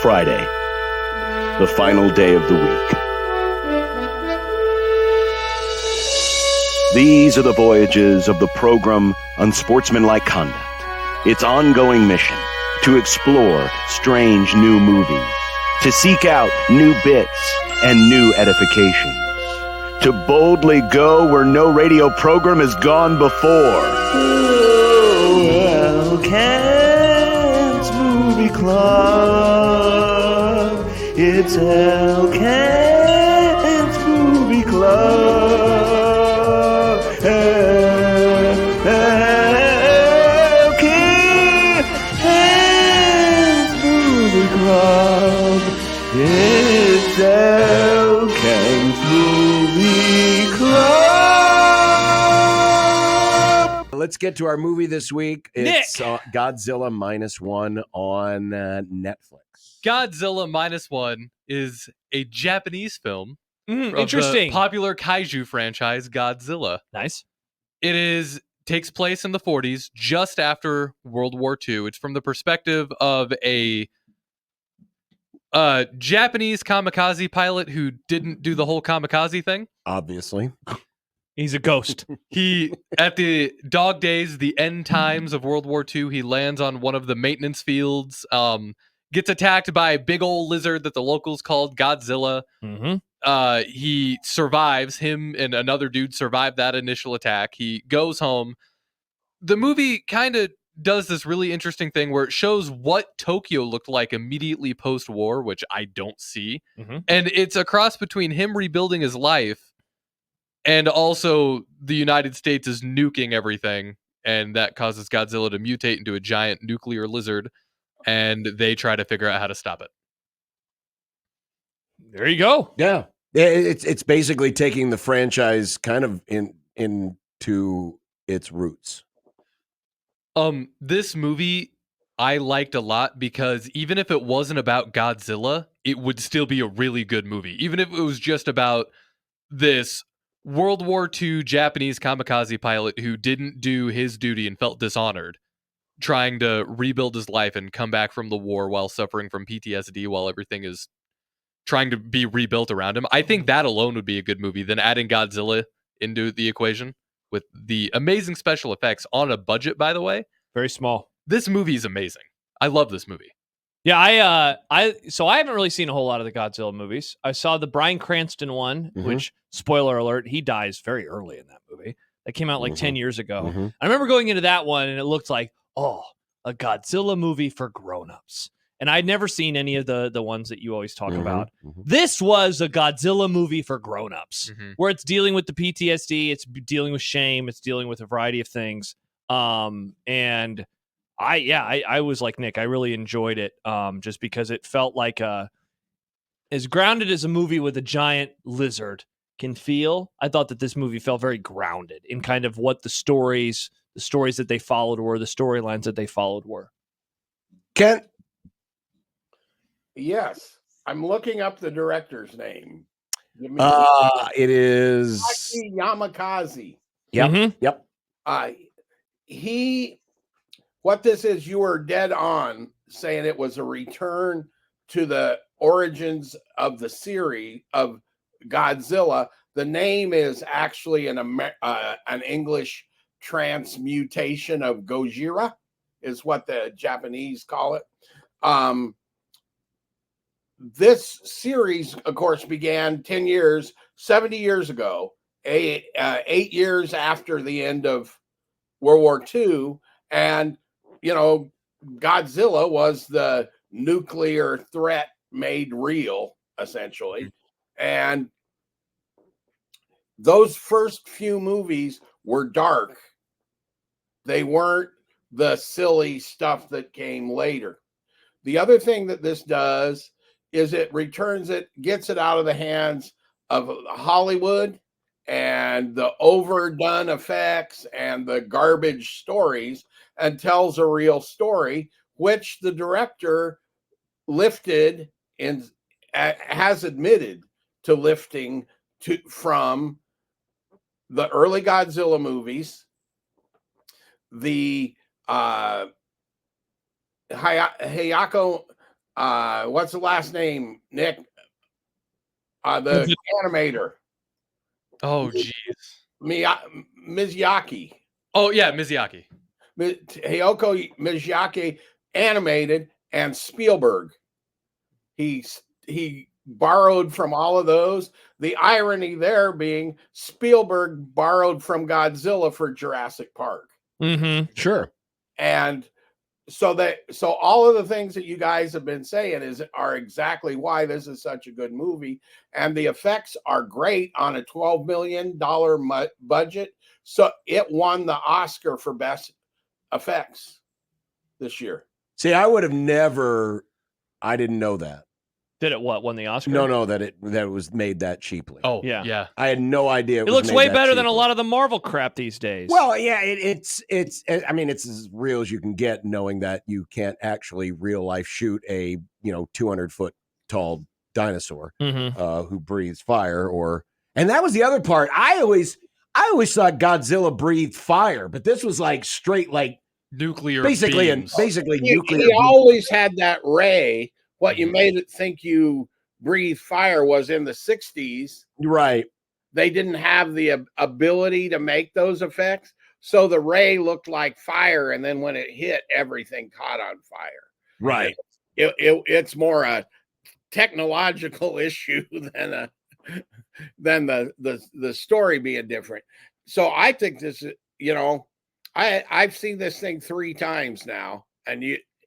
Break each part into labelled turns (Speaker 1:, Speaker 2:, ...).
Speaker 1: Friday, the final day of the week. These are the voyages of the program Unsportsmanlike Conduct. Its ongoing mission: to explore strange new movies, to seek out new bits and new edifications, to boldly go where no radio program has gone before. Oh, Elkent's Movie Club. It's Elkent's Movie Club. Elkent's Movie Club. It's Elkent's Movie Club.
Speaker 2: Let's get to our movie this week. It's Godzilla -1 on Netflix.
Speaker 3: Godzilla -1 is a Japanese film. Of
Speaker 4: Interesting.
Speaker 3: The popular kaiju franchise Godzilla.
Speaker 4: Nice.
Speaker 3: It takes place in the 40s, just after World War II. It's from the perspective of a Japanese kamikaze pilot who didn't do the whole kamikaze thing.
Speaker 2: Obviously.
Speaker 4: He's a ghost.
Speaker 3: He, at the dog days, the end times of World War II, he lands on one of the maintenance fields, gets attacked by a big old lizard that the locals called Godzilla.
Speaker 4: Mm-hmm.
Speaker 3: He survives. Him and another dude survive that initial attack. He goes home. The movie kind of does this really interesting thing where it shows what Tokyo looked like immediately post-war, which I don't see.
Speaker 4: Mm-hmm.
Speaker 3: And it's a cross between him rebuilding his life and also the United States is nuking everything. And that causes Godzilla to mutate into a giant nuclear lizard. And they try to figure out how to stop it.
Speaker 4: There you go.
Speaker 2: Yeah. It's basically taking the franchise kind of into its roots.
Speaker 3: This movie I liked a lot because even if it wasn't about Godzilla, it would still be a really good movie. Even if it was just about this World War II Japanese kamikaze pilot who didn't do his duty and felt dishonored, trying to rebuild his life and come back from the war while suffering from PTSD while everything is trying to be rebuilt around him. I think that alone would be a good movie. Then adding Godzilla into the equation with the amazing special effects on a budget, by the way.
Speaker 4: Very small.
Speaker 3: This movie is amazing. I love this movie.
Speaker 4: Yeah, I haven't really seen a whole lot of the Godzilla movies. I saw the Bryan Cranston one, which, spoiler alert, he dies very early in that movie. That came out like 10 years ago. I remember going into that one and it looked like, a Godzilla movie for grown-ups. And I'd never seen any of the ones that you always talk about. This was a Godzilla movie for grown-ups, where it's dealing with the PTSD, it's dealing with shame, it's dealing with a variety of things. And I was like Nick, I really enjoyed it, just because it felt like as grounded as a movie with a giant lizard can feel. I thought that this movie felt very grounded in kind of what the stories that they followed were, the storylines that they followed were.
Speaker 2: Kent?
Speaker 5: Yes, I'm looking up the director's name.
Speaker 2: It is
Speaker 5: Yamakaze.
Speaker 2: Yep. Yep.
Speaker 5: What this is, you were dead on saying it was a return to the origins of the series of Godzilla. The name is actually an English transmutation of Gojira, is what the Japanese call it. This series, of course, began 70 years ago, 8 years after the end of World War II. And, Godzilla was the nuclear threat made real, essentially. And those first few movies were dark. They weren't the silly stuff that came later. The other thing that this does is it gets it out of the hands of Hollywood and the overdone effects and the garbage stories and tells a real story, which the director lifted and has admitted to lifting from the early Godzilla movies, the Hayao What's the last name, Nick? The animator.
Speaker 3: Oh, geez.
Speaker 5: Miyazaki.
Speaker 3: Oh, yeah, Miyazaki.
Speaker 5: Hayao Miyazaki animated, and Spielberg. He borrowed from all of those. The irony there being Spielberg borrowed from Godzilla for Jurassic Park.
Speaker 4: Mm-hmm.
Speaker 2: Sure.
Speaker 5: And so all of the things that you guys have been saying are exactly why this is such a good movie. And the effects are great on a $12 million budget. So it won the Oscar for best effects this year.
Speaker 2: See, I would have never. I didn't know that.
Speaker 4: Did it won the Oscar?
Speaker 2: No, that it was made that cheaply.
Speaker 3: Oh,
Speaker 4: Yeah.
Speaker 3: yeah.
Speaker 2: I had no idea.
Speaker 4: It looks way better than a lot of the Marvel crap these days.
Speaker 2: Well, yeah, it's. I mean, it's as real as you can get, knowing that you can't actually real life shoot a 200-foot tall dinosaur who breathes fire. And that was the other part. I always thought Godzilla breathed fire, but this was like straight like
Speaker 3: nuclear
Speaker 2: basically
Speaker 3: beams.
Speaker 2: nuclear.
Speaker 5: He always had that ray. What you made it think you breathe fire was in the 60s.
Speaker 2: Right.
Speaker 5: They didn't have the ability to make those effects. So the ray looked like fire. And then when it hit, everything caught on fire.
Speaker 2: Right.
Speaker 5: It's more a technological issue than the story being different. So I think this is, I've seen this thing 3 times now, and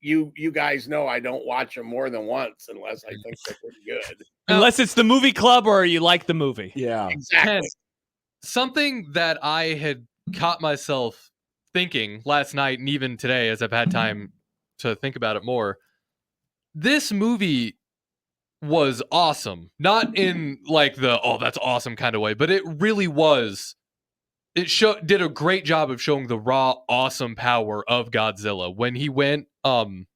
Speaker 5: you guys know I don't watch them more than once unless I think they're pretty good.
Speaker 4: Unless it's the movie club or you like the movie.
Speaker 2: Yeah,
Speaker 5: exactly.
Speaker 3: Something that I had caught myself thinking last night and even today, as I've had time to think about it more. This movie was awesome, not in like the that's awesome kind of way, but it really was. It did a great job of showing the raw, awesome power of Godzilla when he went, when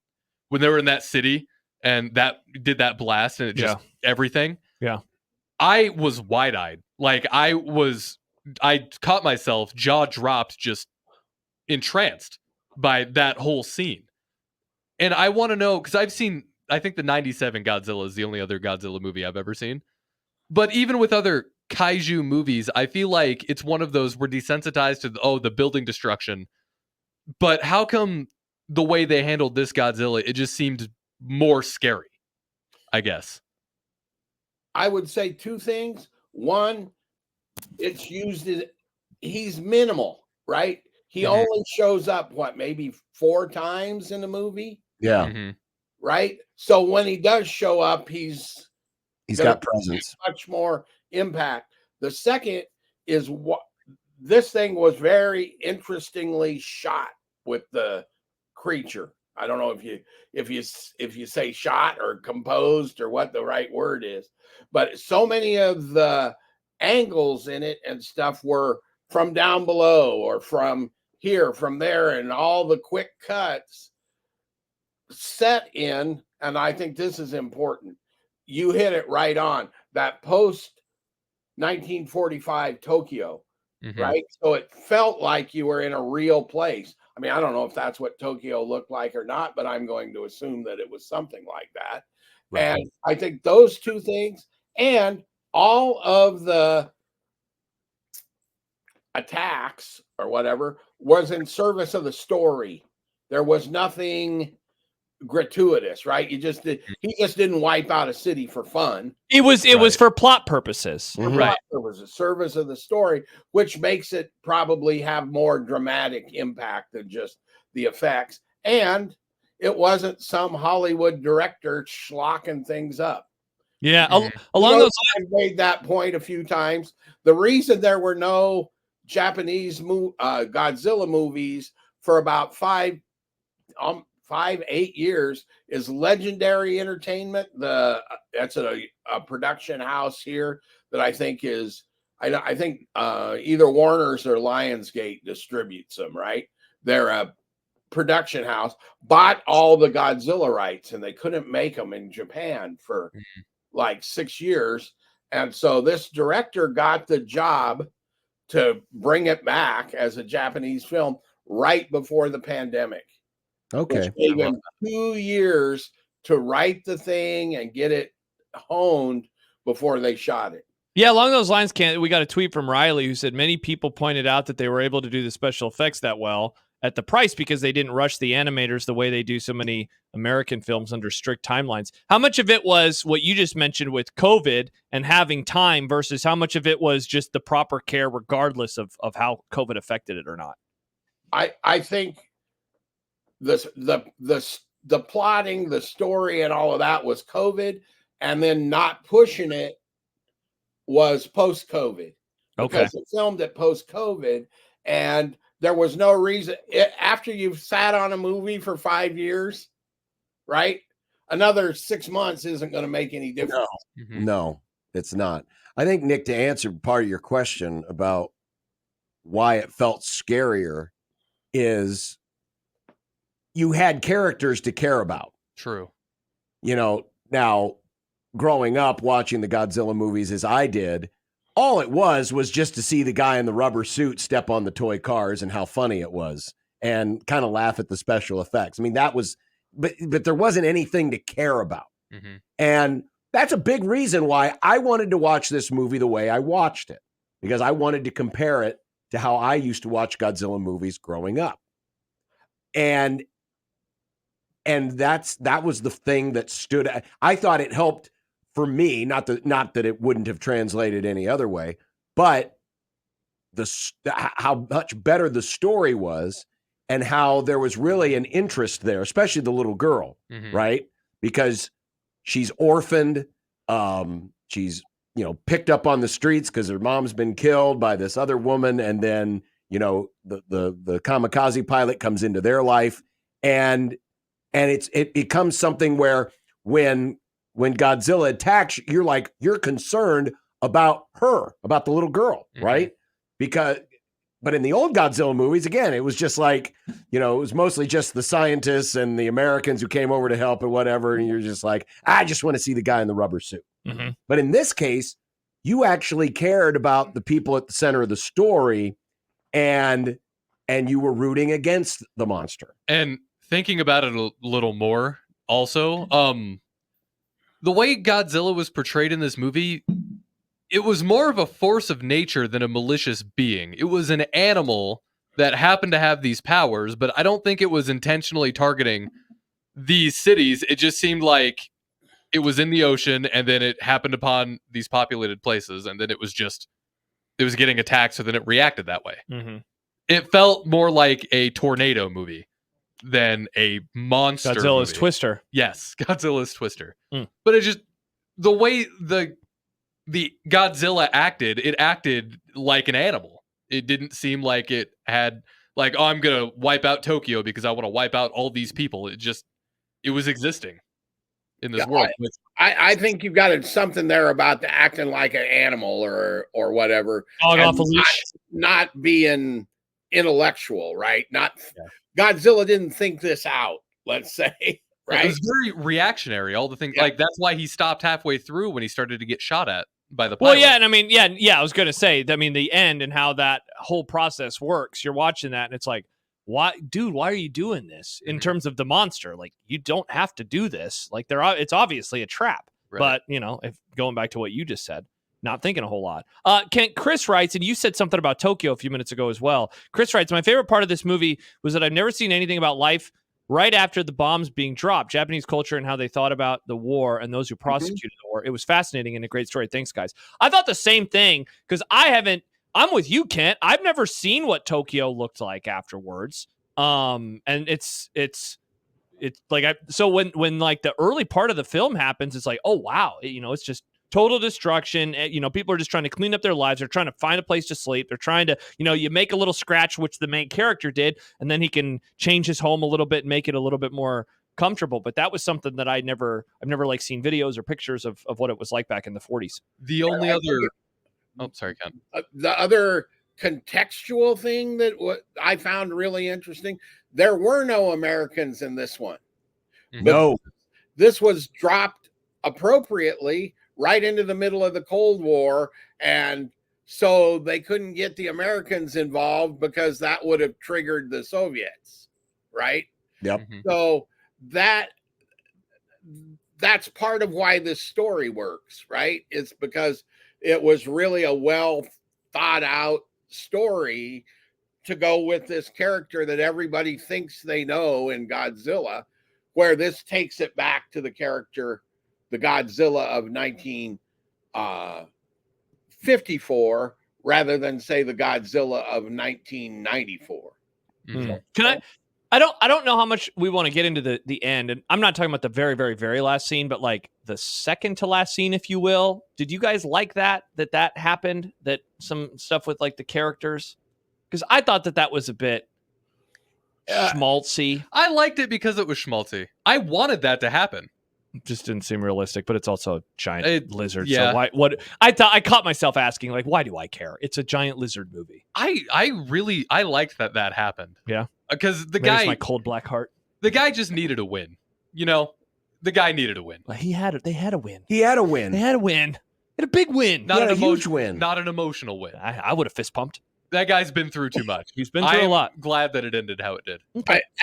Speaker 3: they were in that city and that did that blast and it just everything.
Speaker 4: Yeah,
Speaker 3: I was wide eyed, like I caught myself jaw dropped, just entranced by that whole scene. And I want to know, because I think the 97 Godzilla is the only other Godzilla movie I've ever seen. But even with other kaiju movies, I feel like it's one of those we're desensitized to the building destruction. But how come the way they handled this Godzilla, it just seemed more scary, I guess?
Speaker 5: I would say 2 things. One, it's used he's minimal, right? He only shows up maybe 4 times in the movie.
Speaker 2: Yeah.
Speaker 3: Mm-hmm.
Speaker 5: Right. So when he does show up, he's
Speaker 2: got presence,
Speaker 5: much more impact. The second is what this thing was very interestingly shot with the creature. I don't know if you say shot or composed or what the right word is, but so many of the angles in it and stuff were from down below or from here, from there, and all the quick cuts set in. And I think this is important. You hit it right on that post 1945 Tokyo, right? So it felt like you were in a real place. I mean, I don't know if that's what Tokyo looked like or not, but I'm going to assume that it was something like that. Right. And I think those 2 things and all of the attacks or whatever was in service of the story. There was nothing gratuitous, right? He just didn't wipe out a city for fun.
Speaker 4: It was for plot purposes.
Speaker 3: Right.
Speaker 5: There was a service of the story, which makes it probably have more dramatic impact than just the effects. And it wasn't some Hollywood director schlocking things up.
Speaker 4: Yeah. Along those
Speaker 5: lines, I've made that point a few times. The reason there were no Japanese Godzilla movies for about 5-8 years is Legendary Entertainment. That's a production house here that I think is either Warner's or Lionsgate distributes them, right? They're a production house, bought all the Godzilla rights, and they couldn't make them in Japan for like 6 years. And so this director got the job to bring it back as a Japanese film right before the pandemic.
Speaker 2: Okay.
Speaker 5: Which gave him 2 years to write the thing and get it honed before they shot it.
Speaker 4: Yeah, along those lines, we got a tweet from Riley who said many people pointed out that they were able to do the special effects that well at the price because they didn't rush the animators the way they do so many American films under strict timelines. How much of it was what you just mentioned with COVID and having time versus how much of it was just the proper care regardless of how COVID affected it or not?
Speaker 5: I think the plotting, the story, and all of that was COVID, and then not pushing it was post-COVID. Because it filmed it post-COVID, and there was no reason. After you've sat on a movie for 5 years, right? Another 6 months isn't going to make any difference.
Speaker 2: No, it's not. I think, Nick, to answer part of your question about why it felt scarier is you had characters to care about.
Speaker 3: True.
Speaker 2: Now growing up watching the Godzilla movies as I did, all it was just to see the guy in the rubber suit step on the toy cars and how funny it was and kind of laugh at the special effects. I mean, that was, but there wasn't anything to care about.
Speaker 3: Mm-hmm.
Speaker 2: And that's a big reason why I wanted to watch this movie the way I watched it, because I wanted to compare it to how I used to watch Godzilla movies growing up. And that was the thing that stood. I thought it helped for me, not that it wouldn't have translated any other way, but how much better the story was and how there was really an interest there, especially the little girl, right? Because she's orphaned. She's, picked up on the streets because her mom's been killed by this other woman. And then, the kamikaze pilot comes into their life, and it becomes something where when Godzilla attacks, you're concerned about her, about the little girl, right? But in the old Godzilla movies, again, it was just like, it was mostly just the scientists and the Americans who came over to help and whatever. And you're just like, I just want to see the guy in the rubber suit.
Speaker 4: Mm-hmm.
Speaker 2: But in this case, you actually cared about the people at the center of the story, and you were rooting against the monster.
Speaker 3: And thinking about it a little more also, the way Godzilla was portrayed in this movie, it was more of a force of nature than a malicious being. It was an animal that happened to have these powers, but I don't think it was intentionally targeting these cities. It just seemed like it was in the ocean, and then it happened upon these populated places, and then it was getting attacked, so then it reacted that way.
Speaker 4: Mm-hmm.
Speaker 3: It felt more like a tornado movie than a monster
Speaker 4: Godzilla's
Speaker 3: movie.
Speaker 4: Twister.
Speaker 3: Yes, Godzilla's Twister. But it just, the way the Godzilla it acted like an animal. It didn't seem like it had, like, oh, I'm going to wipe out Tokyo because I want to wipe out all these people. It was existing in this world.
Speaker 5: I think you've got something there about the acting like an animal or whatever.
Speaker 4: Dog off a leash.
Speaker 5: Not being intellectual, right? Godzilla didn't think this out, let's say. Right?
Speaker 3: It was very reactionary. All the things, like, that's why he stopped halfway through when he started to get shot at by the pilot.
Speaker 4: Well, yeah, and I mean, I was going to say, the end and how that whole process works. You're watching that, and it's like, why are you doing this? In terms of the monster, like, you don't have to do this. Like, it's obviously a trap. Right. But if going back to what you just said, not thinking a whole lot. Chris writes, and you said something about Tokyo a few minutes ago as well. Chris writes, my favorite part of this movie was that I've never seen anything about life right after the bombs being dropped, Japanese culture and how they thought about the war and those who prosecuted the war. It was fascinating and a great story. Thanks, guys. I thought the same thing because I'm with you, Kent. I've never seen what Tokyo looked like afterwards. And it's like, so when like the early part of the film happens, it's like, oh, wow. It's just total destruction. People are just trying to clean up their lives. They're trying to find a place to sleep. They're trying to, you make a little scratch, which the main character did, and then he can change his home a little bit and make it a little bit more comfortable. But that was something that I've never like seen videos or pictures of what it was like back in the 40s.
Speaker 3: The only other, sorry, Ken.
Speaker 5: The other contextual thing that I found really interesting, there were no Americans in this one.
Speaker 2: No.
Speaker 5: This was dropped appropriately right into the middle of the Cold War, and so they couldn't get the Americans involved because that would have triggered the Soviets, right?
Speaker 2: Yep.
Speaker 5: So that's part of why this story works, right? It's because it was really a well thought out story to go with this character that everybody thinks they know in Godzilla, where this takes it back to the character, the Godzilla of 1954, rather than say the Godzilla of 1994.
Speaker 4: Mm. Can I don't know how much we want to get into the end, and I'm not talking about the very, very, very last scene, but like the second to last scene, if you will. Did you guys like that happened? That some stuff with like the characters? Because I thought that was a bit schmaltzy.
Speaker 3: I liked it because it was schmaltzy. I wanted that to happen.
Speaker 4: It just didn't seem realistic, but it's also a giant lizard.
Speaker 3: Yeah.
Speaker 4: So what I caught myself asking, like, why do I care? It's a giant lizard movie.
Speaker 3: I liked that happened.
Speaker 4: Yeah.
Speaker 3: Because
Speaker 4: Maybe it's my cold black heart.
Speaker 3: The guy just needed a win. You know, the guy needed a win.
Speaker 4: Well, they had a win.
Speaker 2: He had a win.
Speaker 4: They had a win. They had a big win.
Speaker 3: Not
Speaker 2: a huge win.
Speaker 3: Not an emotional win.
Speaker 4: I would have fist pumped.
Speaker 3: That guy's been through too much.
Speaker 4: He's been through a lot.
Speaker 3: I'm glad that it ended how it did.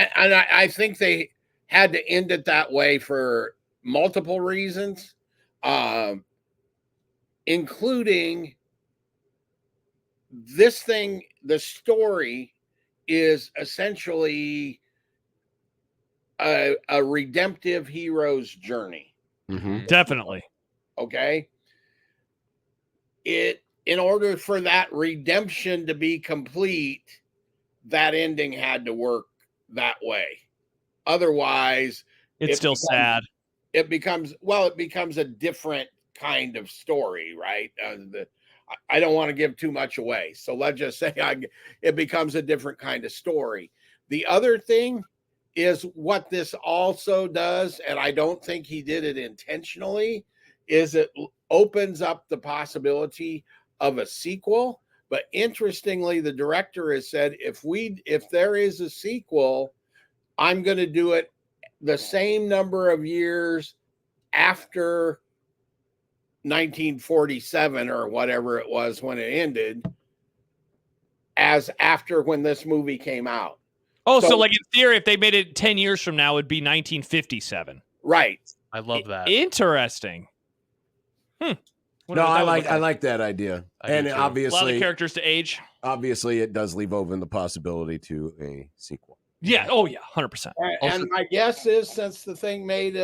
Speaker 5: I think they had to end it that way for multiple reasons, including this thing. The story is essentially a redemptive hero's journey.
Speaker 2: Mm-hmm.
Speaker 4: Definitely.
Speaker 5: Okay. In order for that redemption to be complete, that ending had to work that way. Otherwise,
Speaker 4: it's still sad.
Speaker 5: It becomes a different kind of story, right? I don't want to give too much away, so let's just say it becomes a different kind of story. The other thing is what this also does, and I don't think he did it intentionally, is it opens up the possibility of a sequel. But interestingly, the director has said, if there is a sequel, I'm going to do it the same number of years after 1947 or whatever it was when it ended, as after when this movie came out.
Speaker 4: Oh, so like in theory, if they made it 10 years from now, it'd be 1957.
Speaker 5: Right.
Speaker 3: I love that.
Speaker 4: Interesting.
Speaker 2: No, I like that idea. And obviously,
Speaker 4: a lot of characters to age.
Speaker 2: Obviously, it does leave open the possibility to a sequel.
Speaker 4: Yeah. Oh, yeah. 100%.
Speaker 5: And my guess is, since the thing made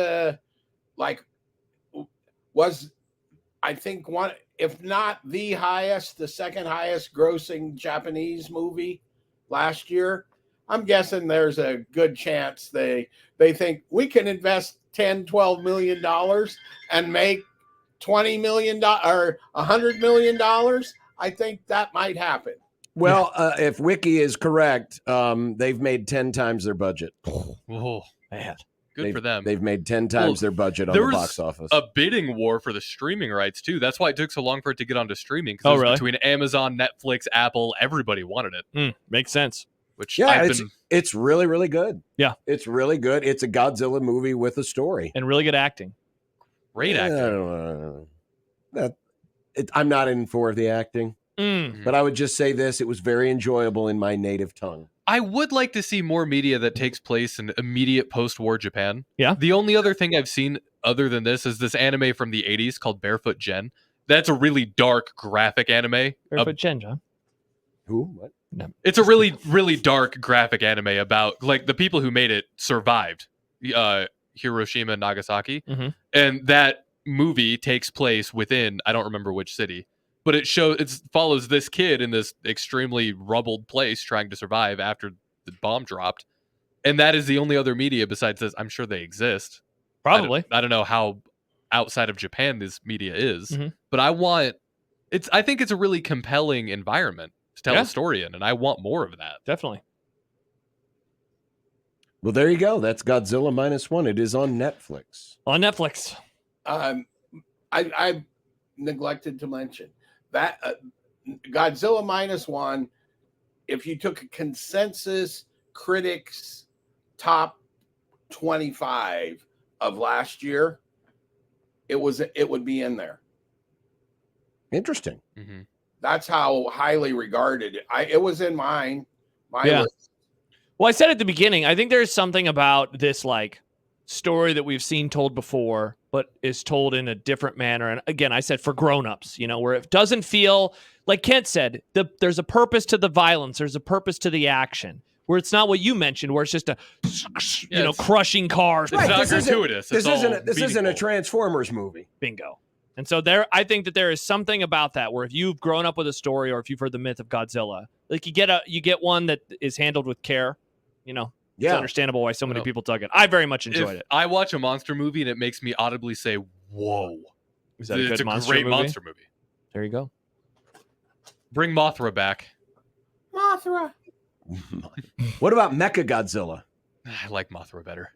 Speaker 5: I think one, if not the highest, the second highest grossing Japanese movie last year, I'm guessing there's a good chance they think we can invest $10-12 million and make $20 million or $100 million. I think that might happen.
Speaker 2: Well, if Wiki is correct, they've made 10 times their budget.
Speaker 3: Oh, man. Good for them.
Speaker 2: They've made 10 times their budget on the box office.
Speaker 3: A bidding war for the streaming rights, too. That's why it took so long for it to get onto streaming.
Speaker 4: Oh, really?
Speaker 3: Between Amazon, Netflix, Apple, everybody wanted it.
Speaker 4: Makes sense.
Speaker 3: Which
Speaker 2: it's really, really good.
Speaker 4: Yeah.
Speaker 2: It's really good. It's a Godzilla movie with a story.
Speaker 4: And really good acting.
Speaker 3: Great acting.
Speaker 2: I'm not in for the acting. But I would just say this. It was very enjoyable in my native tongue.
Speaker 3: I would like to see more media that takes place in immediate post-war Japan.
Speaker 4: Yeah.
Speaker 3: The only other thing I've seen other than this is this anime from the 80s called Barefoot Gen. That's a really dark, graphic anime.
Speaker 4: Barefoot Gen, John.
Speaker 2: Who? What?
Speaker 4: No.
Speaker 3: It's a really, really dark, graphic anime about, like, the people who made it survived Hiroshima and Nagasaki.
Speaker 4: Mm-hmm.
Speaker 3: And that movie takes place within, I don't remember which city, but it follows this kid in this extremely rubbled place trying to survive after the bomb dropped. And that is the only other media besides this. I'm sure they exist.
Speaker 4: Probably.
Speaker 3: I don't know how outside of Japan this media is, but I think it's a really compelling environment to tell a story in, and I want more of that.
Speaker 4: Definitely.
Speaker 2: Well, there you go. That's Godzilla -1. It is on Netflix.
Speaker 4: On Netflix.
Speaker 5: I neglected to mention that Godzilla -1, if you took a consensus critics top 25 of last year, it would be in there.
Speaker 2: Interesting.
Speaker 3: Mm-hmm.
Speaker 5: That's how highly regarded it was in my list.
Speaker 4: Well, I said at the beginning, I think there's something about this like story that we've seen told before, but is told in a different manner. And again, I said for grown-ups, where it doesn't feel, like Kent said, there's a purpose to the violence, there's a purpose to the action, where it's not what you mentioned, where it's just crushing cars.
Speaker 3: It's not gratuitous.
Speaker 2: This isn't a Transformers movie.
Speaker 4: Bingo. And so I think that there is something about that where if you've grown up with a story or if you've heard the myth of Godzilla, like you get one that is handled with care, It's understandable why so many people dug it. I very much enjoyed it.
Speaker 3: I watch a monster movie and it makes me audibly say, "Whoa!"
Speaker 4: Is that it's a
Speaker 3: great monster movie.
Speaker 4: There you go.
Speaker 3: Bring Mothra back.
Speaker 5: Mothra.
Speaker 2: What about Mecha Godzilla?
Speaker 3: I like Mothra better.